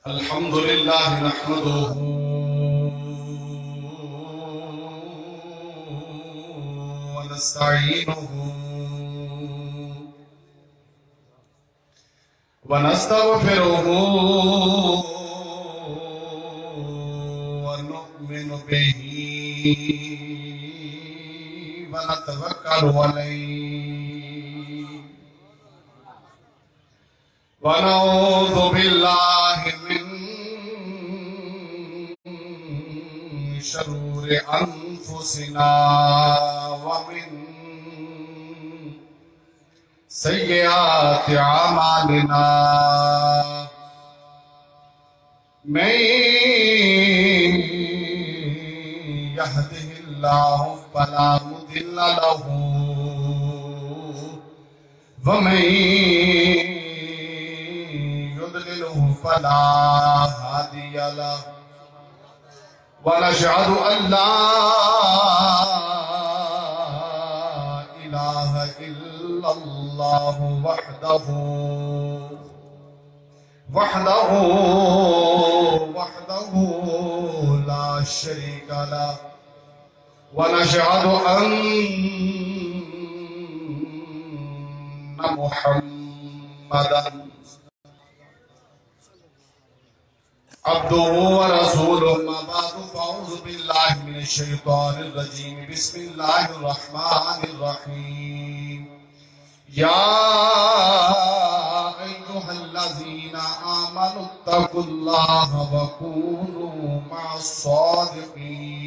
الحمد لله نحمده ونستعينه ونستغفره ونؤمن به ونتوكل عليه ونعوذ بالله من شرور أنفسنا ومن سيئات أعمالنا من يهده الله فلا مضل له ومن يضلله فلا هادي له ونشهد أن لا إله إلا الله وحده لا شريك له ونشهد أن محمدا عبده ورسوله ما بعد فأعوذ بالله من الشيطان الرجيم بسم الله الرحمن الرحيم يا أيها الذين آمنوا اتقوا الله وكونوا مع الصادقين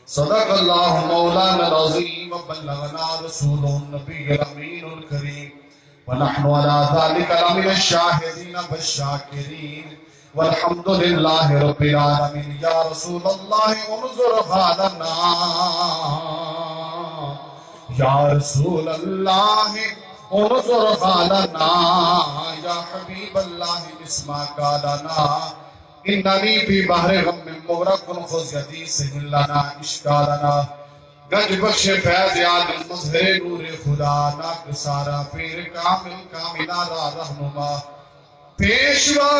صدق الله مولانا العظيم وبلغنا رسوله النبي الأمين الكريم ونحن على ذلك لمن الشاهدين والشاكرين والحمد لله رب العالمين يا رسول الله انظر حالنا يا رسول الله انظر حالنا يا حبيب الله اسمع قالنا إنني في بحر غم مغرق خذ يدي سهل لنا إشكالنا گنج بخش فیض عالم مظہر نور خدا ناک سارا پیر کامل کاملہ رہنما پیشوا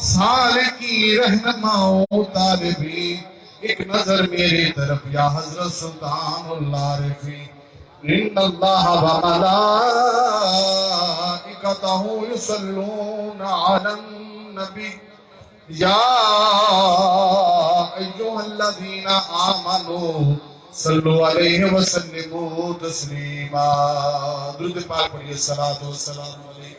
سال کی رہنماؤں طالبی ایک نظر میری طرف یا حضرت سلطان اللہ رفی ان اللہ وملائکتہ یصلون علی النبی یا ایوہ الذین آمنوا صلو علیہ وسلموا تسلیما درود پاک پڑھئے صلاۃ والسلام علیہ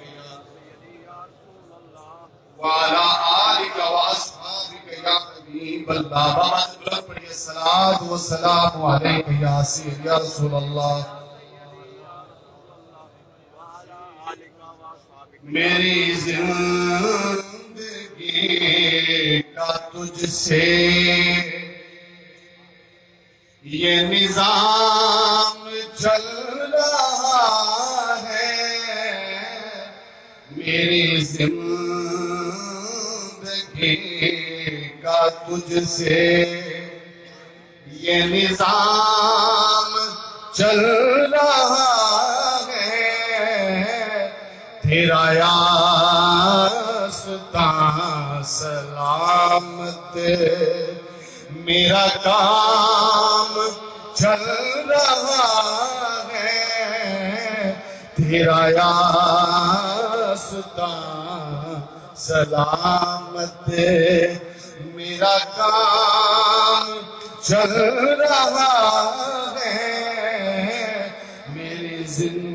وعلی آلک واصحابک یا حبیب اللہ بابا بلند پڑھئے صلاۃ والسلام علیہ یا سید یا رسول اللہ میری زندگی کا تجھ سے یہ نظام چل رہا ہے میری زندگی کا تجھ سے یہ نظام چل رہا ہے تیرا یاستان سلامت میرا کام چل رہا ہے تیرا یاستان سلامت میرا کام چل رہا ہے میری زندگی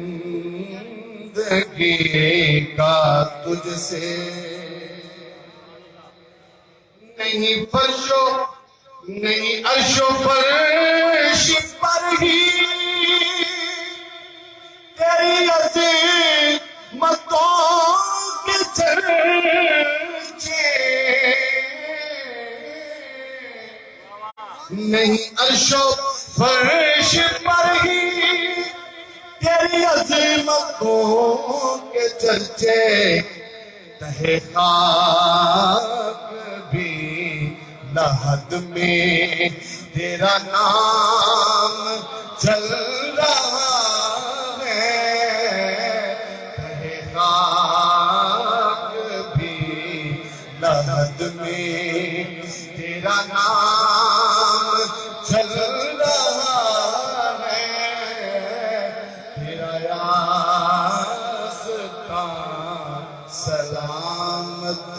کا تجھ سے نہیں فرشو نہیں عرش و فرش پر ہی تیری عظمتوں کے چرچے نہیں عرش و فرش پر ہی تیری عظمتوں کے چرچے تہے خاک بھی لحد میں تیرا نام چل رہا ہے لحد میں تیرا نام چل رہا ہے، تیرا راستہ سلامت۔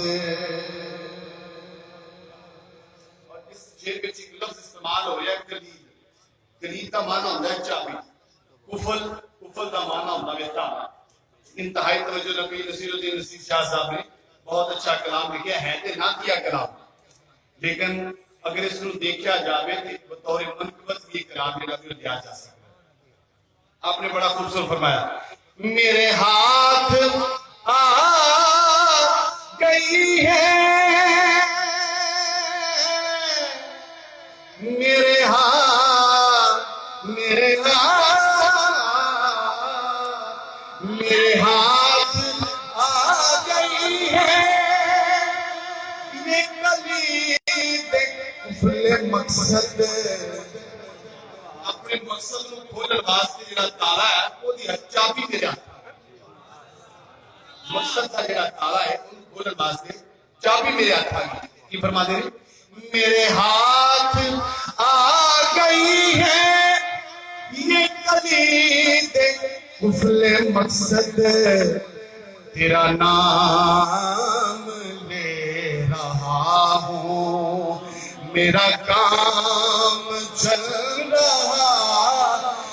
اور اس شعر میں ایک لفظ استعمال ہو رہا ہے کلید۔ کلید کا معنی ہوتا ہے چابی، کفل کا معنی ہوتا ہے تالا۔ انتہائی توجہ نبی نصیر الدین نصیر شاہ صاحب نے بہت اچھا کلام لکھا ہے تے نہ کیا کلام، لیکن اگر اس کو دیکھا جاوے تو بطور منقبت یہ کلام جڑا بھی دیا جا سکتا ہے۔ آپ نے بڑا خوبصورت فرمایا، میرے ہاتھ آ گئی ہے، میرے ہاتھ میرے ہاتھ آ گئی ہے، یہ کلید کفل مقصد۔ اپنے مقصد کو کھولن واسطے جڑا تالا ہے وہ دی چابی میرے ہاتھ، مقصد کا جڑا تالا ہے وہ کھولن واسطے چابی میرے ہاتھ آ گئی۔ کی فرما دے رہے، میرے ہاتھ آ گئی ہے یہ کلید کفل مقصد، تیرا نام لے رہا ہوں، میرا کام چل رہا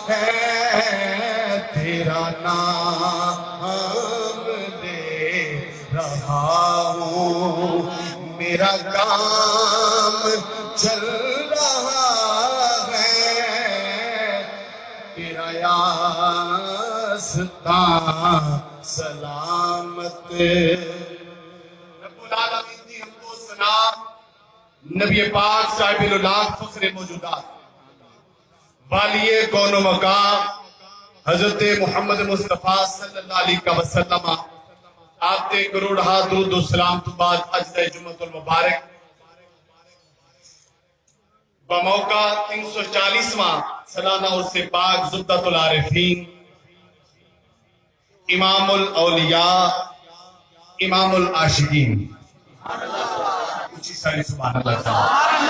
ہے، تیرا نام لے رہا ہوں، میرا کام چل رہا ہے، تیرا راستہ سلامت۔ رب العالمین کی حمد و ثنا نبی پاک صاحب الولاد فخر موجودات والی کون و مقام حضرت محمد مصطفیٰ صلی اللہ علیہ وسلم آپ تے کروڑ ہاتھ درود و سلام تو بعد اج دے جمعۃ المبارک بموقع 340واں سالانہ عرس پاک زبدۃ العارفین امام الاولیاء امام العاشقین، اچھی ساری سبحان اللہ تعالی،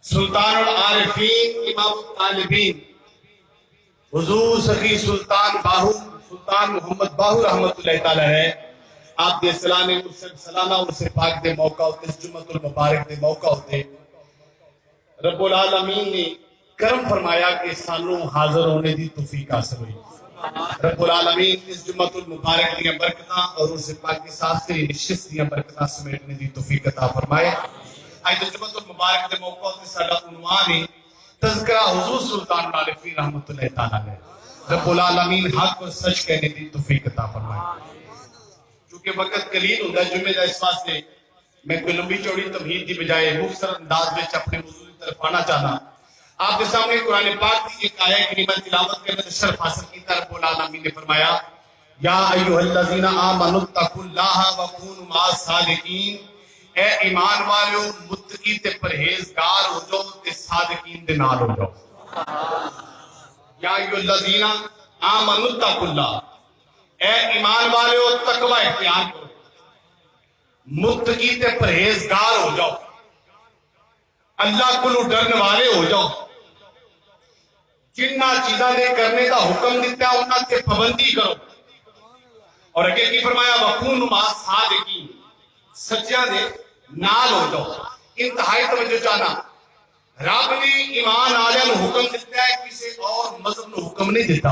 سلطان العارفین امام الطالبین حضور سخی سلطان محمد باہو رحمت اللہ تعالی ہے، آپ کے سالانہ عرس پاک دے موقع ہوتے، اس جمعۃ المبارک دے موقع ہوتے رب العالمین نے کرم فرمایا کہ سانوں حاضر ہونے دی توفیق حاصل ہوئی۔ رب العالمین اس جمعۃ المبارک دیا برکتاں اور عرس پاک کی ساتھی نشست دیا برکتاں سمیٹنے دی توفیق عطا فرمائے۔ آج جمعۃ المبارک دے موقع ہوتے ساڈا عنوان ہے تذکرہ حضور سلطان العارفین رحمت اللہ تعالی علیہ۔ رب العالمین حق اور سچ کہنے دی توفیق عطا فرمائے۔ چونکہ وقت قلیل ہوتا ہے جمعے دا، اس واسطے میں کوئی لمبی چوڑی تمہید کی بجائے مختصر انداز میں اپنے موضوع کی طرف آنا چاہنا۔ آپ کے سامنے قرآن پاک کی ایک آیت کریمہ تلاوت کرنے سے شرف حاصل کی، رب العالمین نے فرمایا یا ایھا الذین آمنوا اتقوا اللہ وکونوا مع الصادقین، اے ایمان والو متقی تے پرہیزگار ہو جاؤ تے صادقین دے نال ہو جاؤ۔ یا ایھا الذین آمنوا اتقوا اللہ، اے ایمان والو تقوی اختیار کرو، متقی تے پرہیزگار ہو جاؤ، اللہ کو ڈرنے والے ہو جاؤ، جنہ چیزاں دے کرنے کا حکم دیتا ہے انہاں تے پابندی کرو، اور اگے کی فرمایا وَكُونُوا مَعَ الصَّادِقِينَ، سچیاں دے نال ہو جاؤ۔ انتہائی توجہ چاہنا، رب نے ایمان والوں کو حکم دیتا ہے، کسی اور مذہب کو حکم نہیں دیتا۔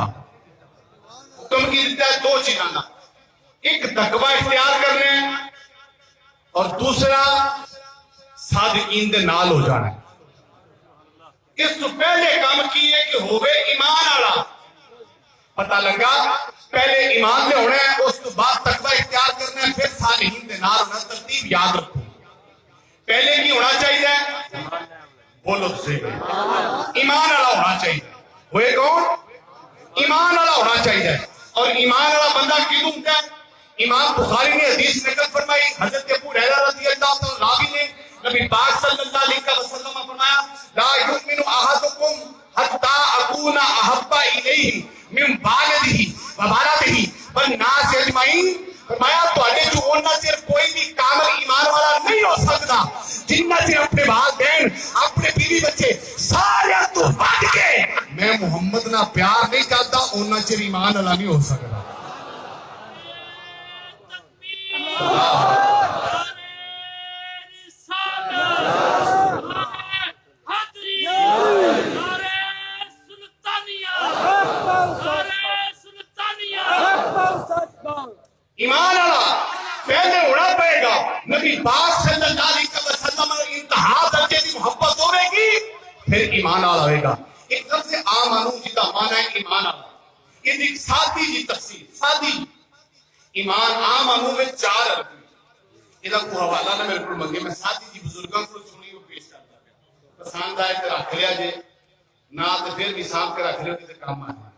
حکم کی دیتا ہے دو چیزاں دا، ایک تقوی اختیار کرنے اور دوسرا صادقین دے نال ہو جانا ہے۔ اس تو پہلے کام کیے کہ ہوئے ایمان والا، پتہ لگا پہلے ایمان دے ہونا ہے، اس تو بعد تقوی اختیار کرنا ہے، پھر صالحین دے نال ہونا۔ ترتیب یاد رکھو، پہلے کی ہونا چاہیے؟ بولو سے ایمان والا ہونا چاہیے۔ ہوئے کون؟ ایمان والا ہونا چاہیے۔ اور ایمان والا بندہ کیوں ہوتا ہے؟ امام بخاری نے حدیث نقل فرمائی، حضرت ابو ہریرہ رضی اللہ عنہ راوی نے نبی پاک صلی اللہ علیہ وسلم فرمایا لا یؤمن احدکم حتی اکون احب الیہ من والدہ وولدہ والناس اجمعین، فرمایا تواڈے جو اونا چر کوئی بھی کامل ایمان والا نہیں ہو سکتا جنہ چر اپنے والدین اپنے بیوی بچے سارے تو بڑھ کے میں محمد نہ پیار نہیں کرتا اونا چر ایمان والا نہیں ہو سکتا. ایمان والا پہلے ہونا پڑے گا. نبی پاک صلی اللہ علیہ وسلم انتہا درجے کی محبت ہوے گی پھر ایمان والا ہوئے گا. ایک لفظ آمنو جدا مانا ہے ایمان والا. یہ ایک سادی جی تفسیر سادی ایمان آمنو میں 4 عربی یہ کو حوالہ نہ میرے کو منگے میں سادی جی بزرگوں کو سنی وہ پیش کرتا ہے. پسند آئے تو رکھ لیا جے نہ تو پھر نصاب کے رکھ لیا تو کام آئے.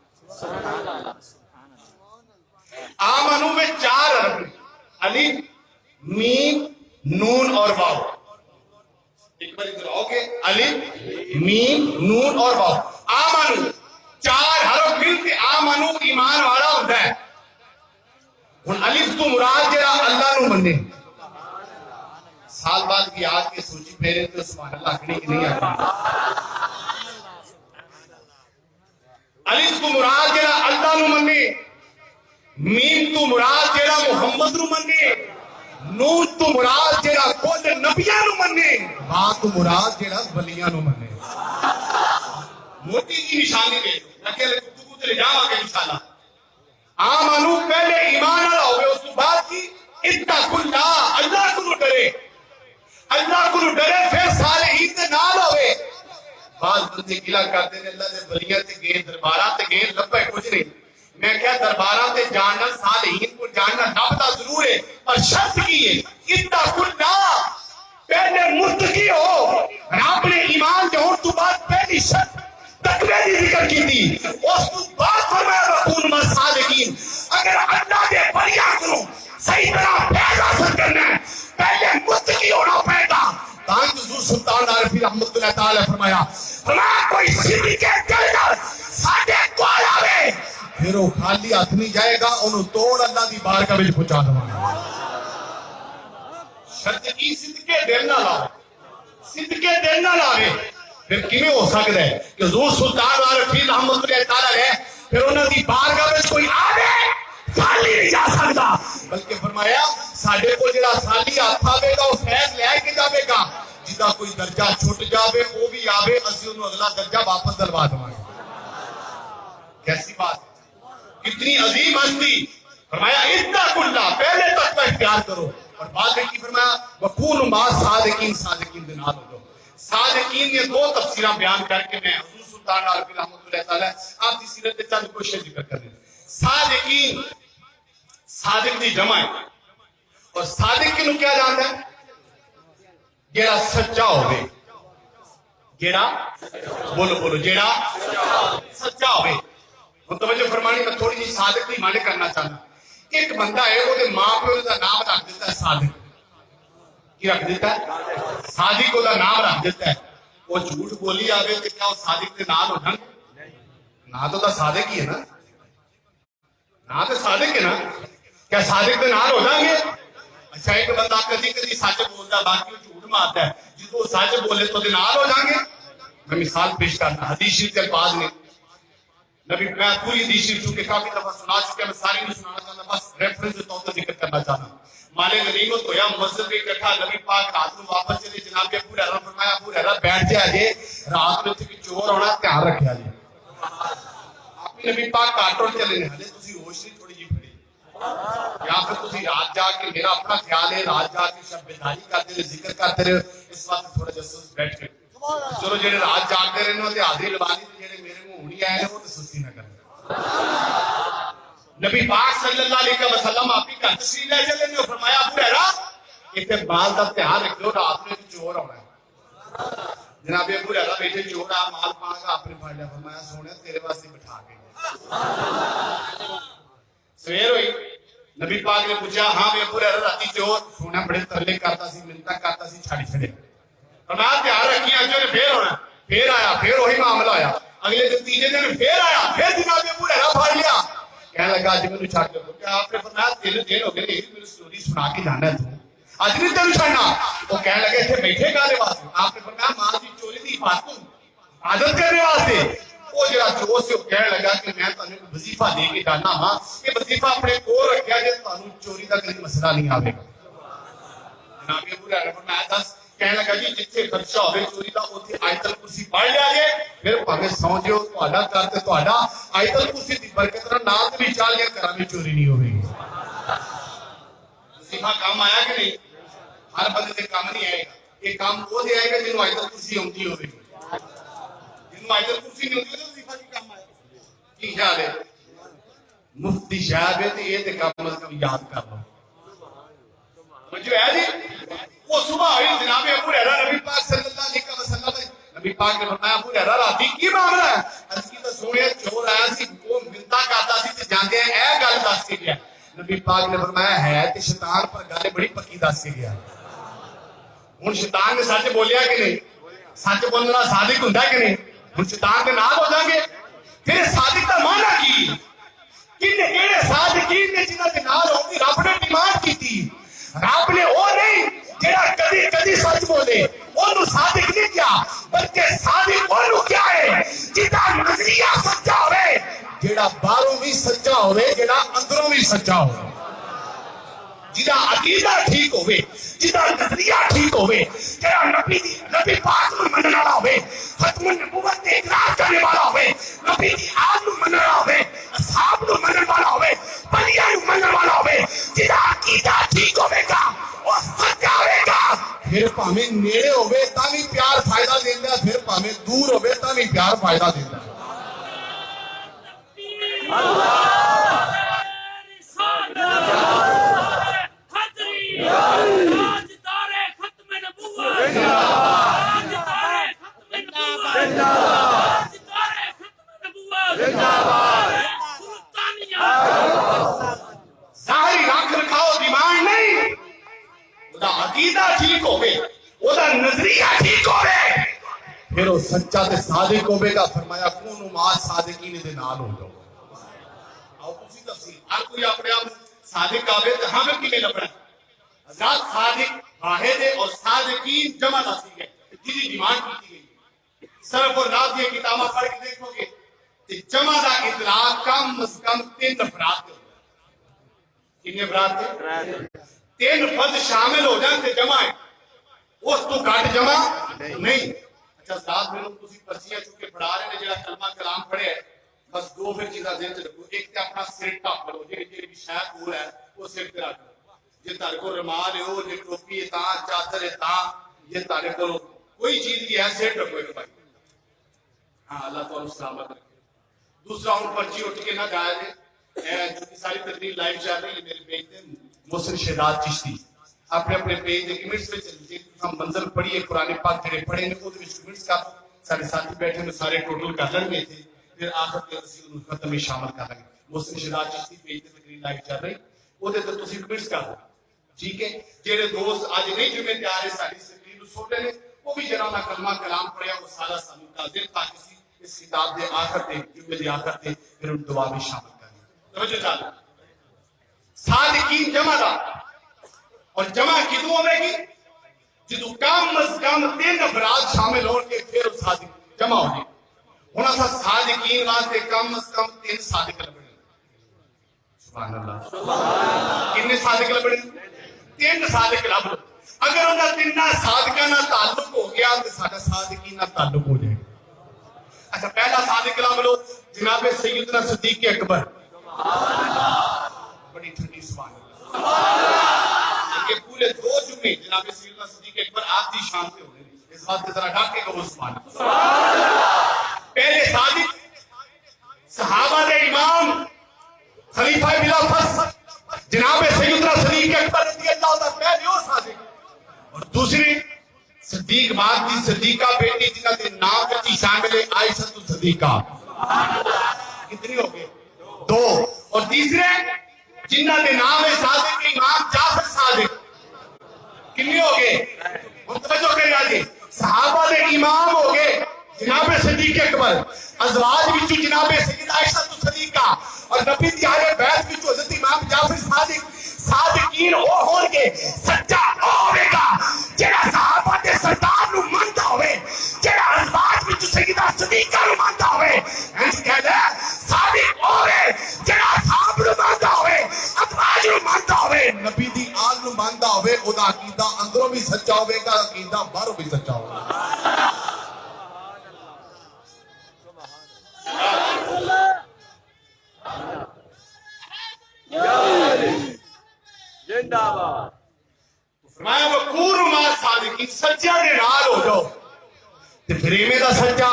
آمنو میں 4 عربی الف میم نون اور واو. ایک بار ادھر آؤ گے الف میم نون اور واو. آمنو 4 حرف مل کے آمنو ایمان والا ہوتا ہے. ہن الف تو مراد جڑا اللہ نو منے سال بعد کی آج کے سوچی پھیرے تو سبحان اللہ کہنے کی نہیں آتی. الف تو مراد جڑا اللہ نو منے میم تو مراد جڑا محمد نو منے نون تو مراد جڑا کل نبیاں نو منے با تو مراد جڑا ولیاں نو منے. موٹی کی نشانی دے لگے گفتگو تے لے جاواں گے انشاءاللہ. آمنو پہلے ایمان والا ہوئے اس تو بعد کی اتقوا اللہ اللہ کو ڈرے اللہ کو ڈرے پھر صالحین دے نال ہوئے. بعض بندے گلا کرتے ہیں اللہ دے ولیاں تے گئے درباراں تے گئے لبے کچھ نہیں. میں کہا درباراں تے جاننا صالحین کو جاننا لبدا ضرور ہے پر شرط کی ہے اتقوا اللہ پہلے متقی ہو. رب نے ایمان دے ہون تو بعد پہلی شرط تقوی دی ذکر کی تھی. اس تو بعد فرمایا وکون مع الصادقین. اگر اللہ دے بڑیا کرو صحیح طرح فیض حاصل کرنا ہے پہلے متقی ہونا پڑے گا. تاکہ حضور سلطان عارفین رحمۃ اللہ تعالی فرمایا کوئی صدیق جلد ساڈے کول آوے پھر وہ خالی ہاتھ نہیں جائے گا انہوں توڑ اللہ دی بارگاہ وچ پہنچا دواں. شرط کی صدقے دل نہ لاوے صدقے دل نہ لاوے پھر کیویں ہو سکدا ہے کہ حضور سلطان عارفین رحمۃ اللہ تعالی علیہ پھر انہاں دی بارگاہ وچ کوئی آوے خالی نہیں جا سکتا. بلکہ فرمایا ساڈے کو جڑا خالی ہاتھ آوے گا وہ فیض لے کے جاوے گا. جدا کوئی درجہ چھٹ جاوے وہ بھی آوے اسی انہوں اگلا درجہ واپس دلوا دواں گے. کیسی بات ہے کتنی عظیم ہستی. فرمایا اتقوا اللہ پہلے تقوی اختیار کرو اور بعد میں کی فرمایا وکونوا مع الصادقین صادقین دے نال ہو. صادقین نے 2 تفسیراں بیان کر کے میں حضور سلطان عارفین رحمۃ اللہ تعالی آپ کی سیرت کے چند کوشش ذکر کر دیں. صادقین صادق دی جمع ہے اور صادق کنوں کیا جانتا ہے جیڑا سچا ہوئے. جیڑا بولو بولو جیڑا سچا ہوئے. متوجہ فرمانی میں تھوڑی جی صادق نہیں مانے کرنا چاہتا. ایک بندہ ہے وہ دے ماں پہ دا نام رکھ دیتا ہے صادق. کی رکھ دیتا ہے صادق کو دا نام رکھ دیتا ہے. وہ جھوٹ بولی آگے کہ کیا وہ صادق دے نام ہو جنگ نہ تو دا صادق ہی ہے نا نہ تو صادق ہے نا کیا صادق دے نام ہو جائیں گے. اچھا ایک بندہ کدی کدی سچ بولتا باقی وہ جھوٹ مارتا ہے جس کو سچ بولے تو دے نام ہو جائیں گے. میں مثال پیش کرنا حدیث شریف کے الفاظ میں نبی میں پوری حدیث شریف چونکہ کافی دفعہ سنا چکے میں ساری نہیں سنانا چاہتا بس ریفرنس کے طور پر ذکر کرنا چاہتا ہوں. مال غنیمت ہویا مسجد کے اکٹھا نبی پاک رات کو واپس چلے جناب ابو ہریرہ فرمایا ابو ہریرہ بیٹھ جا جے رات میں تے چور ہونا دھیان رکھیا جی. آپ نبی پاک کاٹور چلے نے ہلے تسی ہوش نہیں تھوڑی جی پھڑی یا پھر تسی رات جا کے میرا اپنا خیال ہے رات جا کے شب بیداری کرتے رہے ذکر کرتے رہے اس وقت تھوڑا جسس بیٹھ کے چلو جڑے رات جاگتے رہنے تے حاضری لوانی تے جڑے میرے منہ ہونی آئے وہ تے سستی نہ کرنا. نبی پاک صلی اللہ علیہ وسلم آپ کی گھر تشریف لے چلے نے فرمایا ابو ہریرہ اتنے مال کا دھیان رکھو رات میں چور ہونا ہے. جناب ابو ہریرہ بیٹھے چور آ مال پان کا آپ نے پھڑ لیا فرمایا سونے تیرے واسطے بٹھا کے سویر ہوئی نبی پاک نے پوچھا ہاں بھی ابو ہریرہ راتی چور سونا بڑے ترلے کرتا سی منتا کرتا سی چھاڑی چھڑے فرمایا دھیان رکھیے اج نے پھر ہونا پھر آیا پھر وہی معاملہ ہویا اگلے دن تیجے دن پھر آیا پھر جناب ابو ہریرہ پھڑ لیا کہنے لگا اج مینوں چھڈ دو کہ آپ نے فرمایا 3 دن ہو گئے میری سٹوری سنا کے جانا ہے تو اج نہیں تینوں چھڈنا. وہ کہنے لگے اتنے بیٹھے گا واسطے. آپ نے فرمایا ماں کی چوری کی حفاظت کرنے واسطے. وہ جڑا جو سے کہنے لگا کہ میں تانوں وظیفہ دے کے جانا ہاں کہ وظیفہ اپنے کول رکھیا جے تانوں چوری دا کوئی مسئلہ نہیں آوے گا. جناب ابو ہریرہ فرمایا دس. کہنے لگا جی جتھے خدشہ ہوے چوری دا اوتھے آیت الکرسی پڑھ لیا جے پھر بھاویں سو جیو تہاڈا کر تے تہاڈا آیت الکرسی دی برکت نال نال تے بھی چال گیا گھراں وچ چوری نہیں ہوے گی. وظیفہ کام آیا کہ نہیں؟ ہر بندے دے کام نہیں آئے گا. یہ کام وہ دے آئے گا جنوں آیت الکرسی آندی ہوے گی. جنوں آیت الکرسی نہیں ہوندی تے وظیفہ کی کام آئے گا. کی خیال ہے؟ مفتی صاحب ہے تے یہ تے کم از کم یاد کر لو. جو ہے جی وہ صبح ہوئی جناب ابو ہریرہ نبی پاک صلی اللہ علیہ وسلم نبی پاک نے فرمایا ابو ہریرہ راتی کی معاملہ ہے؟ اس کی تو سونے چور آیا سی وہ منتا کرتا سی تے جاندے اے گل دس کے گیا. نبی پاک نے فرمایا ہے تے شیطان پر گل بڑی پکی دس کے گیا. ہن شیطان نے سچ بولیا کہ نہیں؟ سچ بولنا صادق ہوندا کہ نہیں؟ ہن شیطان دے نال ہو جاؤ گے. پھر صادق دا معنی کی؟ کنے کیڑے صادقین نے جنہاں دے نال ہوندی رب نے ڈیمانڈ کیتی. رب نے وہ نہیں جڑا کدی کدی سچ بولے اونوں صادق نہیں کیا بلکہ صادق اونوں کیا ہے جدا نظریہ سچا ہوے جڑا باہروں بھی سچا ہوے جڑا اندروں بھی سچا ہوے جدا عقیدہ ٹھیک ہوے جدا نظریہ ٹھیک ہوے جڑا نبی پاک نوں منن والا ہوے ختم النبوت تے اقرار کرنے والا ہوے نبی دی آل نوں منن والا ہوے اصحاب نوں منن والا ہوے بلیاں نوں منن والا ہوے جدا عقیدہ ٹھیک ہوے گا وہ سچا ہوے گا. پھر پاویں نیڑے ہوے تاں بھی پیار فائدہ دیندا پھر پاویں دور ہوے تاں بھی پیار فائدہ دیندا. ظاہری رکھ رکھاؤ ڈیمانڈ نہیں وہ عقیدہ ٹھیک ہوگے وہ نظریہ ٹھیک ہوگے پھر وہ سچا تے صادق ہوگے گا. فرمایا کونوا مع صادقین دے نال ہو جاؤ. آؤ کسی تفصیل ہر کوئی اپنے آپ صادق آوے تے ہمیں کیویں لبنا حضرات. صادق واحد ہے اور صادقین جمع ناسی ہے جی ڈیمانڈ کی گئی. صرف اور رات یہ کتاباں پڑھ کے دیکھو گے کہ جمع دا اطلاق کم از کم 3 افراد ہے. کتنے افراد تھے؟ 3 فرد شامل ہو جائیں تے جمع ہے اس تو گھٹ جمع نہیں. اچھا ساتھ میں لوگ تسی پرچیاں چکے پڑھا رہے ہیں جڑا کلمہ کلام پڑھے ہے بس 2 پھر چیزاں ذہن چ رکھو. ایک تے اپنا سر ٹاپ کرو جی بھی شاید ہو رہا ہے وہ سر پہ رکھ لو. یہ تارے کو رومال ہے وہ یہ ٹوپی ہے تاں چادر ہے تاں یہ تارے کو کوئی چیز کی ہے سر رکھو ایک بھائی. ہاں اللہ تعالیٰ سلامت رکھے. دوسرا ہوں پرچی اٹھ کے نہ جایا جائے. چونکہ ساری تقریر لائیو چل رہی ہے میرے پیج پہ محسن شہزاد چشتی اپنے اپنے پیج دے کمنٹس پہ چلتے ہم منظر پڑھیے قرآن پاک جڑے پڑھے نے اودے وچ کمنٹس کر سارے ساتھی بیٹھے نے سارے ٹوٹل کر لیں گے پھر آخر تے اسی نوں ختم میں شامل کر لیں گے. محسن شہزاد چشتی پیج تے تقریر لائیو چل رہی اودے تے تسی کمنٹس کر دو. ٹھیک ہے جڑے دوست اج نہیں جمعے تے آ رہے ساری تقریر نوں سن رہے وہ بھی جڑا نہ کلمہ کلام پڑھیا وہ سارا سانوں کا دل تاکہ اس کتاب دے آخر تے جمعے دے آخر تے پھر ان دعا میں شامل توجہ چال. صادقین جمع دا اور جمع کدوں ہوے گی جدو کم از کم 3 افراد شامل ہون کے پھر صادق جمع ہو گئے. ہن اسا صادقین واسطے کم از کم 3 صادق لبنے. سبحان اللہ کتنے صادق لبنے؟ 3 صادق لب لو. اگر انہاں 3 صادقاں نال تعلق ہو گیا تے ساڈا صادقین نال تعلق ہو جائے. اچھا پہلا صادق لب لو جناب سیدنا صدیق اکبر. بڑی ٹھنڈی سبحان اللہ کہ پورے 2 جمعے جناب سیدنا صدیق اکبر آپ کی شان پہ ہونے اس بات کے ذرا ڈاکے کہو سبحان اللہ. پہلے صادق صحابہ دے امام خلیفہ بلا فصل جناب سیدنا صدیق اکبر رضی اللہ تعالیٰ پہلے وہ صادق اور دوسری صدیق بعد کی صدیقہ بیٹی جنہاں دے نام وچ شامل ہے عائشہ صدیقہ. کتنی ہو گئے؟ 2. اور تیسرے جنہ دے نام ہے صادق امام جعفر صادق. کتنے ہو گئے؟ متوجہ کرے گا جی صحابہ دے امام ہو گئے جناب صدیق اکبر ازواج وچوں جناب سیدہ عائشہ صدیقہ اور نبی دی اہل بیت وچوں حضرت امام جعفر صادقین او ہون گے سچا او ہوے گا جڑا صحابہ دے سردار نو ماندا ہوے جڑا ازواج وچوں سیدہ صدیقہ نو ماندا ہوے انج کہدا صادق ہوے جڑا صحاب نو ماندا ہوے ازواج نو ماندا ہوے نبی دی آل نو ماندا ہوے او دا عقیدہ اندروں بھی سچا ہوے گا عقیدہ باہروں بھی سچا ہوے گا فرمایا وکونوا مع الصادقین سچا دے نال ہو جاؤ تے پھر ایویں دا سچا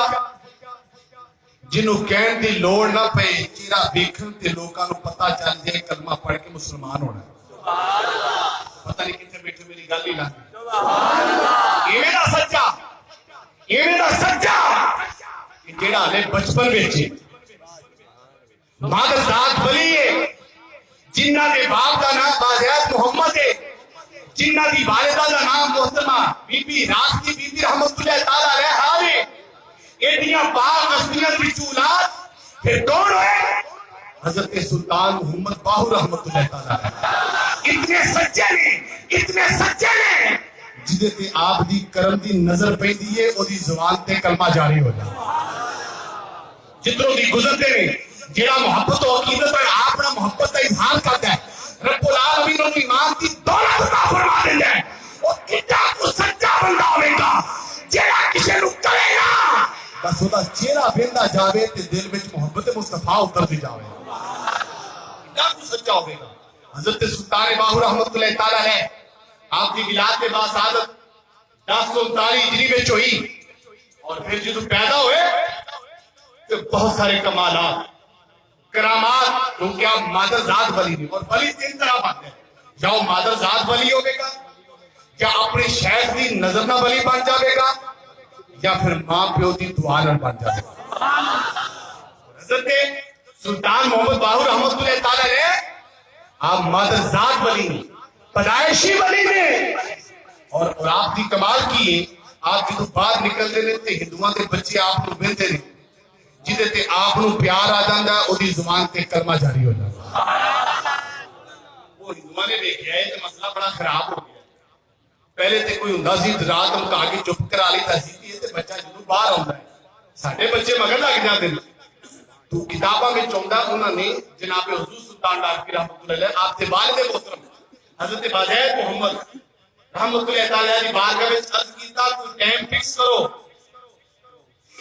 جنوں کہن دی لوڑ نہ پے چہرہ ویکھن تے لوکاں نوں پتہ چل جائے کلمہ پڑھ کے مسلمان ہونا سبحان اللہ پتہ نہیں کتنے بیٹھے میری گل ہی نہ سبحان اللہ ایویں دا سچا کہ جڑا ہلے بچپن وچ مادر ذات ولی ہے جنہ دے باپ دا نام بازیات محمد ہے جنہ دی والدہ دا نام محترمہ be be Rashdi be be رحمت اللہ تعالیٰ علیہ ہے ایڈیاں پاک ہستیاں دی اولاد پھر کون ہوئے حضرت سلطان محمد باہو رحمت اللہ تعالیٰ علیہ اتنے سچے نے جدے تے آپ دی کرم دی نظر پہ دیئے او دی زبان تے کلمہ جاری ہو جائے جتنوں دی گزرتے نے جیڑا محبت و عقیدت ہے آپ نے محبت کا اظہار کرتا ہے رب العالمین اور ایمان کی دولت عطا فرما دیندا ہے او کتا کو سچا بندہ ہوے گا جیڑا کسے نو کرے گا بس اودا چہرہ ویندا جاوے تے دل وچ محبت مصطفی اتر دی جاوے کتا کو سچا ہوے گا حضرت سلطان باہو رحمت اللہ تعالی علیہ آپ کی ولادت با سعادت 1039 ہجری وچ ہوئی اور پھر جدوں پیدا ہوئے تو بہت سارے کمالات کرامات کیونکہ آپ مادر ذات ولی نہیں اور ولی تین طرح بات ہے یا وہ مادر ذات ولی ہوگے گا یا اپنے شیخ دی نظر نہ ولی بن جاوے گا یا پھر ماں پیو دی دعا نہ بن جاوے گا حضرت سلطان محمد باہو رحمت اللہ تعالیٰ نے آپ مادر ذات ولی نہیں پیدائشی ولی نے اور آپ دی کمال کی آپ جدو باہر نکلتے رہے تے ہندوؤں کے بچے آپ کو ملتے رہے جدے تے آپ نو پیار آ جاندا او دی زبان تے کلمہ جاری ہو جاندا وہ ہندوؤں نے دیکھیا ہے تے مسئلہ بڑا خراب ہو گیا پہلے تے کوئی ہوندا سی رات ہم کہا کے چپ کرا لیتا سی تے بچہ جدوں باہر آوندا ہے ساڈے بچے مگر لگ جاندے نے تو کتاباں وچ آوندا انہاں نے جناب حضور سلطان لاہوری رحمۃ اللہ علیہ آپ دے والد محترم حضرت بازیت محمد رحمۃ اللہ تعالی علیہ بارگاہ وچ عرض کیتا کوئی ٹائم فکس کرو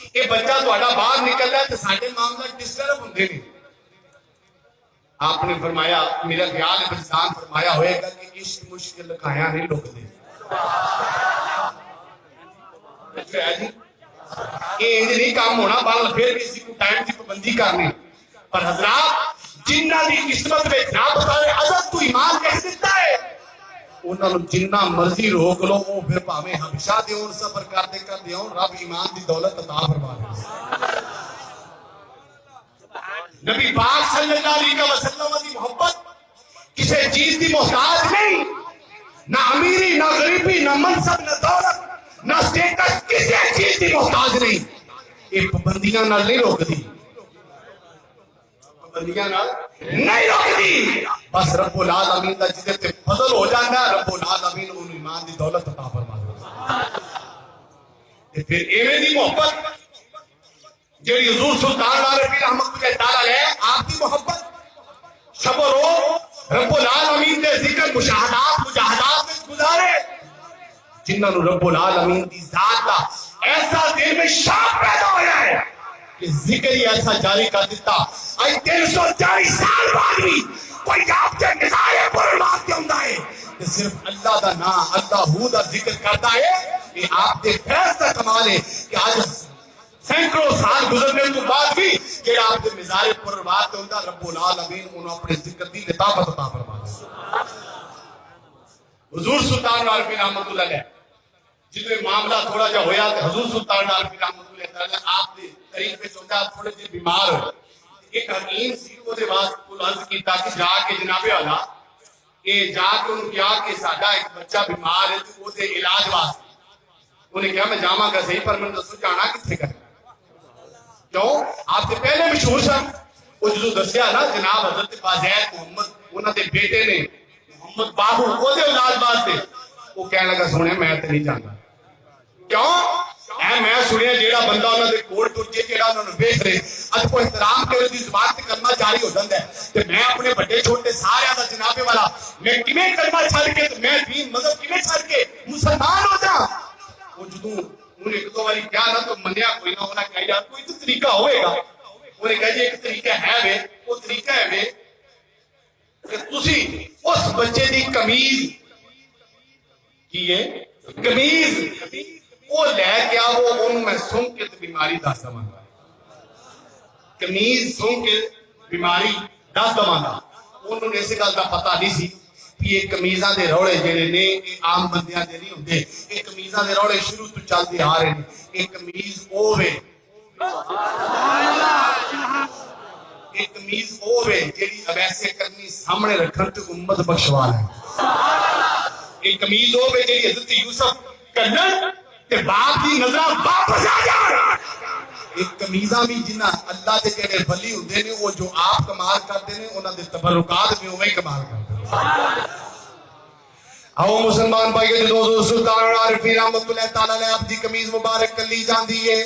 کہ بچہ تھوڑا باہر نکل رہا ہے تو ساڈے معاملہ ڈسٹرب ہوندے نے آپ نے فرمایا میرا خیال ہے انسان فرمایا ہوئے گا کہ عشق مشکل لکھایا نہیں لوگ دے یہ نہیں کام ہونا بل پھر بھی اسی کو ٹائم کی پابندی کرنی پر حضرات جنہ دی قسمت میں نہ بتاوے حضرت تو ایمان کہہ دیتا ہے انہوں نے جنہ مرضی روک لو وہ پھر پاویں ہمیشہ دے اور سفر کرتے ہوں رب ایمان دی دولت عطا فرما دے نبی پاک صلی اللہ علیہ وسلم دی محبت کسی چیز دی محتاج نہیں نہ امیری نہ غریبی نہ منصب نہ دولت نہ سٹیٹس کسی چیز دی محتاج نہیں یہ پابندیاں نال نہیں روک دی پابندیاں نال نہیں روک دی بس رب العالمین دا جدے تے فضل ہو جاندا ہے رب العالمین انہوں ایمان دی دولت عطا فرما دے تے پھر ایویں دی محبت جیڑی حضور سلطان لاہوری رحمت اللہ تعالی علیہ آپ کی محبت شب و روز رب العالمین دے ذکر مشاہدات مجاہدات میں گزارے جنہاں نو رب العالمین دی ذات دا ایسا دل میں شوق پیدا ہویا ہے کہ ذکر ہی ایسا جاری کر دیتا آئی 340 سال بعد بھی کوئی آپ کے نظارے پر بات کیوں ہے کہ صرف اللہ دا نام اللہ دا ذکر کرتا ہے کہ آپ دے فیض کا کمال ہے کہ آج سینکڑوں سال گزرنے تو بعد بھی کہ آپ کے مزار پر بات ہوتا رب العالمین انہوں اپنے ذکر دی لطافت عطا فرما دے حضور سلطان لاہوری رحمت اللہ علیہ جتنے معاملہ تھوڑا جا ہویا کہ حضور سلطان لاہوری رحمت اللہ علیہ آپ دے قریب میں چوندا تھوڑے سے بیمار ہوئے ایک حکیم سی وہ دے واسطے کو عرض کیتا کہ جا کے جناب اعلیٰ کہ جا کے انہوں کیا کہ ساڈا ایک بچہ بیمار ہے تو وہ دے علاج واسطے انہیں کہا میں جاواں گا صحیح پر میں دسو جانا کتنے کرنا کیوں آپ سے پہلے مشہور سن وہ جو دسیا نا جناب حضرت بازید محمد انہوں نے بیٹے نے محمد باہو وہ دے اولاد واسطے وہ کہنے لگا سونے میں تے نہیں جانا کیوں اے میں سنیا جیڑا بندہ انہوں نے کوڑ ترجے جیڑا انہوں نے بیٹھ رہے اج کو احترام کرے دی زبان تے کلمہ جاری ہو جاندا ہے تے میں اپنے بڑے چھوٹے سارے دا جنابے والا میں کیویں کلمہ چھڑ کے میں دین مذہب کیویں چھڑ کے مسلمان ہو جا وہ جدوں انہوں نے ایک دو باری کیا نہ تو منیا کوئی نہ ہونا کہا یار کوئی تو طریقہ ہوئے گا انہوں نے کہا جی ایک طریقہ ہے وے وہ طریقہ ہے وے کہ تسی اس بچے دی قمیض کی ہے قمیض وہ لے کیا وہ ان میں سن کے بیماری دس دمانا قمیض سن کے بیماری دس دمانا انہوں نے اس گل کا پتہ نہیں سی کہ یہ قمیضاں دے روڑے جڑے نے عام بندیاں دے نہیں ہوندے یہ قمیضاں دے روڑے شروع تو چلدے آ رہے ہیں یہ قمیض اوے یہ قمیض اوے جڑی ویسے کرنی سامنے رکھن تے امت بخشوا ہے یہ قمیض اوے جڑی حضرت یوسف کرن تے باپ دی نظر واپس آ جا ایک قمیضاں بھی جنہ اللہ دے جڑے ولی ہوندے نے وہ جو آپ کمال کرتے نے انہاں دے تبرکات بھی اوے کمال کرتے ہیں آؤ مسلمان بھائی جو سلطان العارفین رحمۃ اللہ تعالی علیہ آپ دی قمیض مبارک کلی جاندی ہے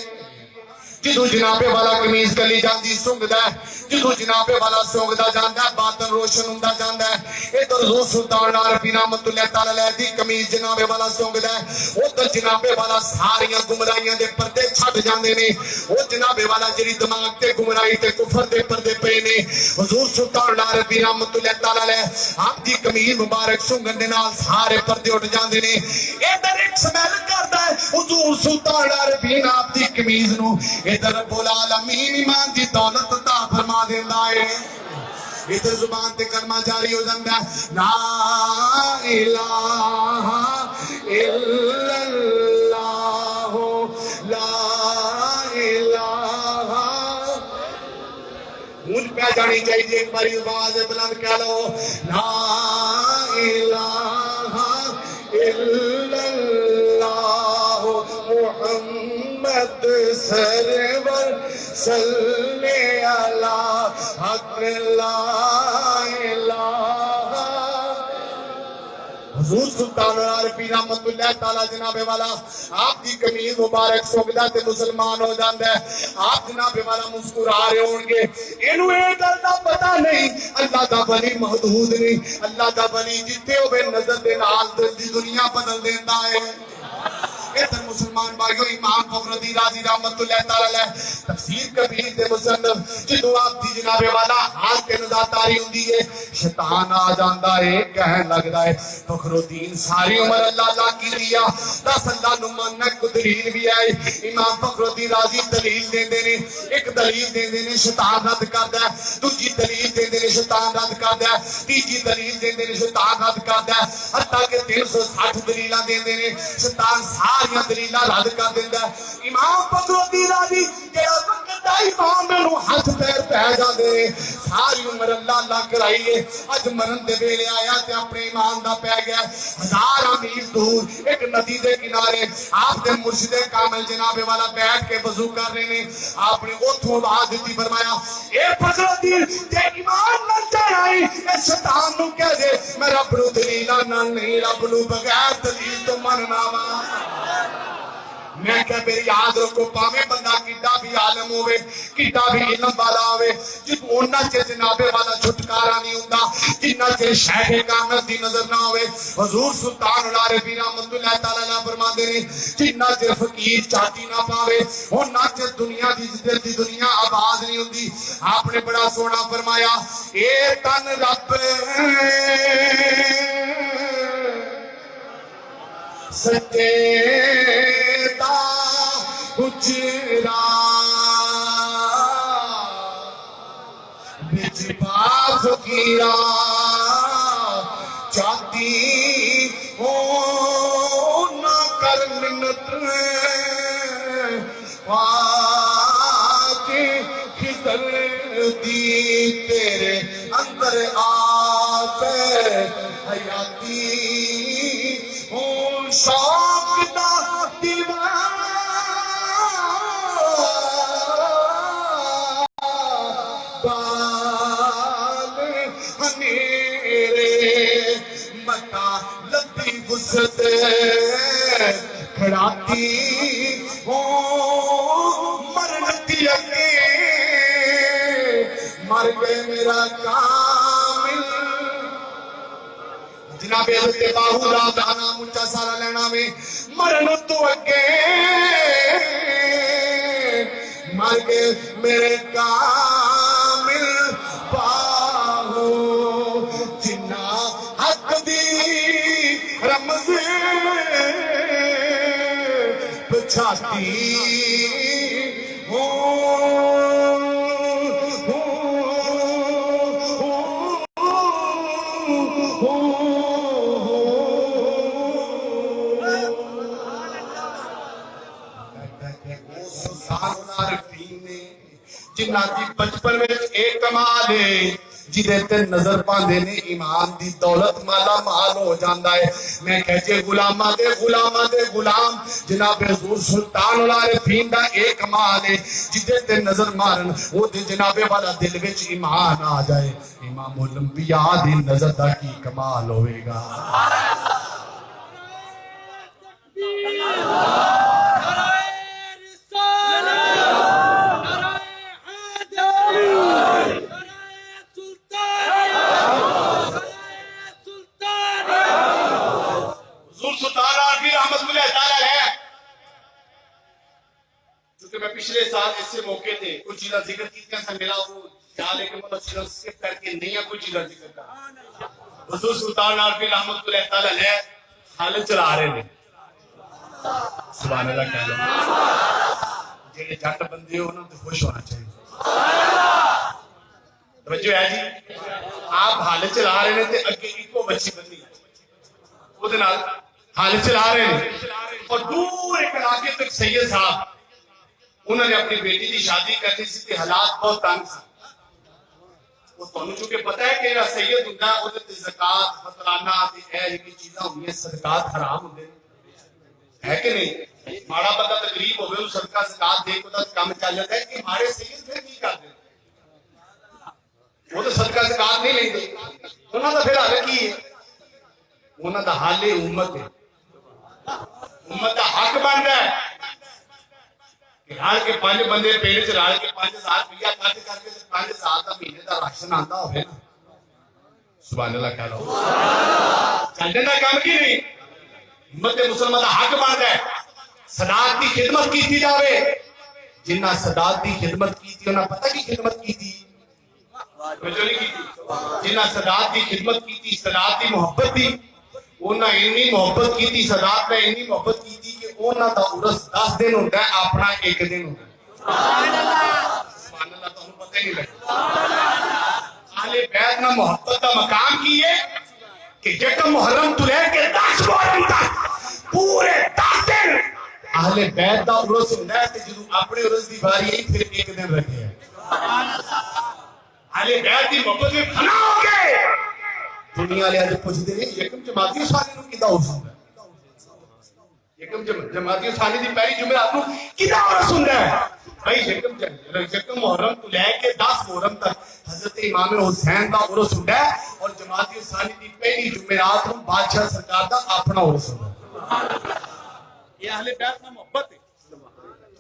جدو جنابے والا قمیض کلی جاندی سنگدا ہے جدو جنابے والا سنگدا جاندا ہے باطن روشن ہوندا جاندا ہے ادھر حضور سلطان العارفین رحمۃ اللہ تعالی علیہ دی قمیض جنابے والا سنگدا ہے ادھر جنابے والا ساریاں گمراہیاں دے پردے چھڈ جاندے نے او جنابے والا جڑی دماغ تے گمراہی تے کفر دے پردے پے نے حضور سلطان العارفین رحمۃ اللہ تعالی علیہ آپ دی قمیض مبارک سنگن دے نال سارے پردے اٹھ جاندے نے ادھر ایک سمیل کردا ہے حضور سلطان العارفین آپ دی قمیض نو ادھر رب العالمین ایمان دی دولت عطا فرما دیندا ہے ادھر زبان تے کلمہ جاری ہو جاندا ہے لا الہ الا اللہ لا الہ مجھ پہ جانی چاہیے ایک باری آواز بلند کہہ لو لا الہ الا اللہ محمد سرور صلی علی حق لا الہ حضور سلطان العارفین رحمۃ اللہ تعالی جناب والا آپ دی قمیض مبارک سوگدا تے مسلمان ہو جاندا ہے آپ جناب والا مسکرا رہے ہون گے اینو اے گل دا پتہ نہیں اللہ دا ولی محدود نہیں اللہ دا ولی جتھے ہوے نظر دے نال دی دنیا بدل دیندا ہے ادھر مسلمان بھائیو امام فخرالدین رازی رحمت اللہ تعالی علیہ تفسیر کبیر دے مصنف جدو آپ دی جناب والا حال کے نظر تاری ہوندی ہے شیطان آ جاندا ہے کہن لگدا ہے فخرالدین ساری عمر اللہ اللہ کی دیا دس اللہ نو مننا کو دلیل بھی ہے امام فخرالدین رازی دلیل دیندے نے ایک دلیل دیندے نے شیطان رد کردا ہے دوسری دلیل دیندے نے شیطان رد کردا ہے تیسری دلیل دیندے نے شیطان رد کردا ہے حتیٰ کہ 360 دلیلاں دیندے نے شیطان ساریاں دلیلاں رد کر دیندا ہے امام فخرالدین رازی جڑا وقت دا امام نو ہاتھ پیر پہ جاندے ساری عمر اللہ اللہ کرائیے اج مرن دے ویلے آیا تے اپنے ایمان دا پہ گیا ہزاراں میل دور ایک ندی دے کنارے آپ دے مرشد کامل جناب والا بیٹھ کے وضو کر رہے نے آپ نے اوتھوں آواز دتی فرمایا اے فخرالدین تے ایمان نہ چڑھائی اے شیطان نو کہہ دے میں رب نو دلیلاں نال نہیں رب نو بغیر دلیل تو مننا وا میں کہ میری یاد رکھو پاویں بندہ کیڈا بھی عالم ہوئے کیڈا بھی علم والا ہوئے جب اونا چے جنابے والا چھٹکارا نہیں ہوندا جنہ چے شیخ کامل دی نظر نہ ہوئے حضور سلطان العارفین رحمۃ اللہ تعالی علیہ فرماندے نے جنہ چے فقیر چاٹی نہ پاوے اونا چے دنیا دی جدر دی دنیا آباد نہیں ہوندی آپ نے بڑا سونا فرمایا اے تن رب سچے دا حجرا بچ با فقیرا چاہتی ہو نہ کر منت کے خضر دی تیرے اندر آتے حیاتی شوق دا دیوانہ دی وسعت کھڑاتی ہوں مرن دی اگے مر گئے میرا کامل جناب حضرت باہو رات آنا مجھا سارا لینا میں مرن تو اگے مر گئے میرے کامل باہو جنہ حق دی رمز بچھاتی جنہ دی بچپن میں ایک کمال ہے جدے تے نظر پاندے نے ایمان دی دولت مالا مال ہو جاندہ ہے میں کہتے غلامہ دے غلام جناب حضور سلطان العارفین دا ایک کمال ہے جدے تے نظر مارن وہ دے جناب والا دل وچ ایمان آ جائے امام الانبیاء دی نظر دا کی کمال ہوئے گا میں پچھلے سال اس سے موقع تھے کچھ چیزیں ذکر کی تھیں سا ملا وہ خیال ہے کہ میں چیزیں سکپ کر کے نہیں ہے کچھ چیزیں ذکر کر حضور سلطان عارفین رحمت اللہ تعالیٰ علیہ حالت چلا رہے ہیں سبحان اللہ کہہ لو جنہیں جھٹ بندے ہو نا تو خوش ہونا چاہیے توجہ ہے جی آپ حالت چلا رہے ہیں تو اگے ایک بچی بندی وہ دنال حالت چلا رہے ہیں اور دور ایک علاقے تک سید صاحب انہوں نے اپنی بیٹی کی شادی کرنی سی کہ حالات بہت تنگ سی وہ تمہیں چونکہ پتہ ہے کہ یہ سید ہوتا ہے وہ زکات فطرانہ یہ چیزاں ہوئی ہیں صدقات حرام ہوتے ہے کہ نہیں ماڑا بندہ تقریب ہوئے وہ صدقہ زکات دے کو تو کام چل جاتا ہے کہ ہمارے سید پھر نہیں کرتے وہ تو صدقہ زکات نہیں لیں گے انہوں نے پھر حال کی ہے انہوں نے حال امت ہے امت کا حق بن رہا ہے رال کے 5 بندے پہلے سے رال کے 5,000 روپیہ کاٹ کر کے 5,000 کا مہینے کا راشن آتا ہوئے نا سبحان اللہ کہہ لو چلنے کا کام کی نہیں امت مسلمان کا حق بن رہا ہے صداقت کی خدمت کی تھی جاوے جنہ صداقت کی خدمت کی تھی انہوں نے پتہ کی خدمت کی تھی جنہ صداقت کی خدمت کی تھی صداقت کی محبت تھی انہوں نے اتنی محبت کی تھی صداقت نے اتنی محبت کی تھی کہ انہوں دا عرس 10 دن ہوتا ہے اپنا 1 دن ہوتا ہے سبحان اللہ تو انہوں پتہ ہی نہیں لگتا اہل بیت نہ محبت کا مقام کی ہے کہ یکم محرم تو لے کے 10 محرم تک پورے 10 دن اہل بیت دا عرس ہوتا ہے کہ جنہوں اپنے عرس دی باری ہی پھر 1 دن رکھے ہیں اہل بیت دی محبت میں فنا ہو گئے دنیا لے آجے پوچھ دے یکم جماعتی ثانی نو کدہ ہو سن رہا ہے یکم جماعتی ثانی دی پہلی جمعرات نو کدہ ہو سن رہا ہے بھائی یکم محرم تو لے کے 10 محرم تک حضرت امام حسین دا عرس ہوتا ہے اور جماعتی ثانی دی پہلی جمعرات نو بادشاہ سرکار دا اپنا عرس ہوتا ہے یہ اہل بیت میں محبت ہے